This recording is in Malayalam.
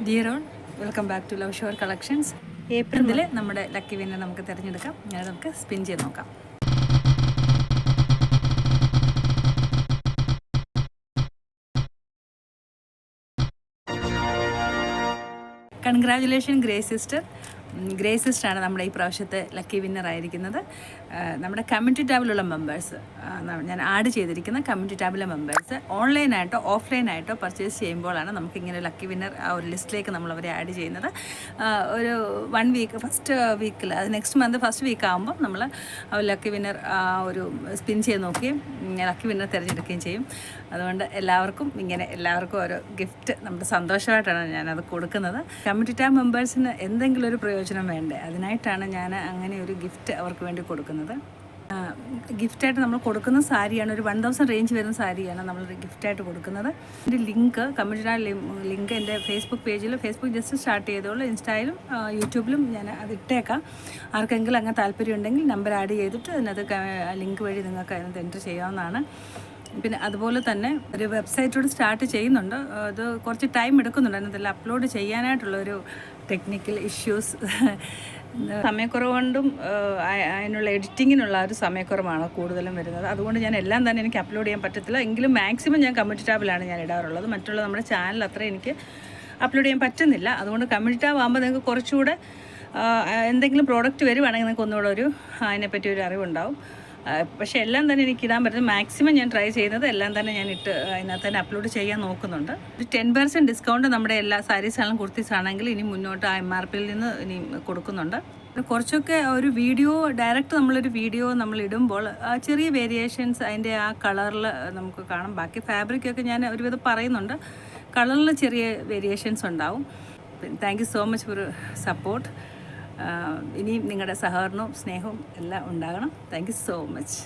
Dear all, welcome back to love shore collections. ഏപ്രിലിൽ നമ്മുടെ ലക്കി വിന്നർ നമുക്ക് തിരഞ്ഞെടുക്കാം. അങ്ങനെ നമുക്ക് സ്പിൻ ചെയ്ത് നോക്കാം. കൺഗ്രാജുലേഷൻ ഗ്രേ സിസ്റ്ററാണ് നമ്മുടെ ഈ പ്രാവശ്യത്തെ ലക്കി വിന്നർ ആയിരിക്കുന്നത്. നമ്മുടെ കമ്മ്യൂണിറ്റി ടാബിലുള്ള മെമ്പേഴ്സ്, ഞാൻ ആഡ് ചെയ്തിരിക്കുന്ന കമ്മ്യൂണിറ്റി ടാബിലെ മെമ്പേഴ്സ് ഓൺലൈനായിട്ടോ ഓഫ്ലൈനായിട്ടോ പർച്ചേസ് ചെയ്യുമ്പോഴാണ് നമുക്കിങ്ങനെ ലക്കി വിന്നർ ആ ഒരു ലിസ്റ്റിലേക്ക് നമ്മളവരെ ആഡ് ചെയ്യുന്നത്. ഒരു 1 വീക്ക് ഫസ്റ്റ് വീക്കിൽ, അത് നെക്സ്റ്റ് മന്ത് ഫസ്റ്റ് വീക്ക് ആകുമ്പോൾ നമ്മൾ ലക്കി വിന്നർ ഒരു സ്പിൻ ചെയ്ത് നോക്കുകയും ലക്കി വിന്നർ തിരഞ്ഞെടുക്കുകയും ചെയ്യും. അതുകൊണ്ട് എല്ലാവർക്കും ഓരോ ഗിഫ്റ്റ് നമ്മുടെ സന്തോഷമായിട്ടാണ് ഞാനത് കൊടുക്കുന്നത്. കമ്മ്യൂണിറ്റി ടാബ് മെമ്പേഴ്സിന് എന്തെങ്കിലും ഒരു പ്രയോജനം വേണ്ടേ, അതിനായിട്ടാണ് ഞാൻ അങ്ങനെ ഒരു ഗിഫ്റ്റ് അവർക്ക് വേണ്ടി കൊടുക്കുന്നത്. ഗിഫ്റ്റായിട്ട് നമ്മൾ കൊടുക്കുന്ന സാരിയാണ്, ഒരു 1000 റേഞ്ച് വരുന്ന സാരിയാണ് നമ്മൾ ഗിഫ്റ്റായിട്ട് കൊടുക്കുന്നത്. എൻ്റെ കമ്മ്യൂണിറ്റി ടാബ് ലിങ്ക് എൻ്റെ ഫേസ്ബുക്ക് ജസ്റ്റ് സ്റ്റാർട്ട് ചെയ്തോളൂ. ഇൻസ്റ്റയിലും യൂട്യൂബിലും ഞാൻ അത് ഇട്ടേക്കാം. ആർക്കെങ്കിലും അങ്ങനെ താല്പര്യം ഉണ്ടെങ്കിൽ നമ്പർ ആഡ് ചെയ്തിട്ട് അതിനകത്ത് ലിങ്ക് വഴി നിങ്ങൾക്ക് അതിനകത്ത് എൻ്റർ ചെയ്യാവുന്നതാണ്. പിന്നെ അതുപോലെ തന്നെ ഒരു വെബ്സൈറ്റോട് സ്റ്റാർട്ട് ചെയ്യുന്നുണ്ട്. അത് കുറച്ച് ടൈം എടുക്കുന്നുണ്ട്. അതിനകത്തെല്ലാം അപ്ലോഡ് ചെയ്യാനായിട്ടുള്ളൊരു ടെക്നിക്കൽ ഇഷ്യൂസ്, സമയക്കുറവ് കൊണ്ടും അതിനുള്ള എഡിറ്റിങ്ങിനുള്ള ഒരു സമയക്കുറവാണ് കൂടുതലും വരുന്നത്. അതുകൊണ്ട് ഞാൻ എല്ലാം തന്നെ എനിക്ക് അപ്ലോഡ് ചെയ്യാൻ പറ്റത്തില്ല. എങ്കിലും മാക്സിമം ഞാൻ കമ്മ്യൂണിറ്റി ടാബിലാണ് ഞാൻ ഇടാറുള്ളത്. മറ്റുള്ള നമ്മുടെ ചാനൽ അത്ര എനിക്ക് അപ്ലോഡ് ചെയ്യാൻ പറ്റുന്നില്ല. അതുകൊണ്ട് കമ്മ്യൂണിറ്റി ടാബ് ആകുമ്പോൾ നിങ്ങൾക്ക് കുറച്ചുകൂടെ എന്തെങ്കിലും പ്രോഡക്റ്റ് വരുവാണെങ്കിൽ നിങ്ങൾക്ക് ഒന്നുകൂടെ അതിനെപ്പറ്റി ഒരു അറിവുണ്ടാവും. പക്ഷേ എല്ലാം തന്നെ എനിക്ക് ഇടാൻ പറ്റുന്നത് മാക്സിമം ഞാൻ ട്രൈ ചെയ്യുന്നത് എല്ലാം തന്നെ ഞാൻ അതിനകത്ത് തന്നെ അപ്ലോഡ് ചെയ്യാൻ നോക്കുന്നുണ്ട്. ഒരു 10% ഡിസ്കൗണ്ട് നമ്മുടെ എല്ലാ സാരീസാണെങ്കിലും കുർത്തീസാണെങ്കിൽ ഇനി മുന്നോട്ട് MRP നിന്ന് ഇനി കൊടുക്കുന്നുണ്ട്. കുറച്ചൊക്കെ ഒരു നമ്മളൊരു വീഡിയോ നമ്മൾ ഇടുമ്പോൾ ചെറിയ വേരിയേഷൻസ് അതിൻ്റെ ആ കളറിൽ നമുക്ക് കാണാം. ബാക്കി ഫാബ്രിക്കൊക്കെ ഞാൻ ഒരുവിധം പറയുന്നുണ്ട്, കളറിൽ ചെറിയ വേരിയേഷൻസ് ഉണ്ടാവും. Thank you so much for support. ഇനിയും നിങ്ങളുടെ സഹകരണവും സ്നേഹവും എല്ലാം ഉണ്ടാകണം. Thank you so much.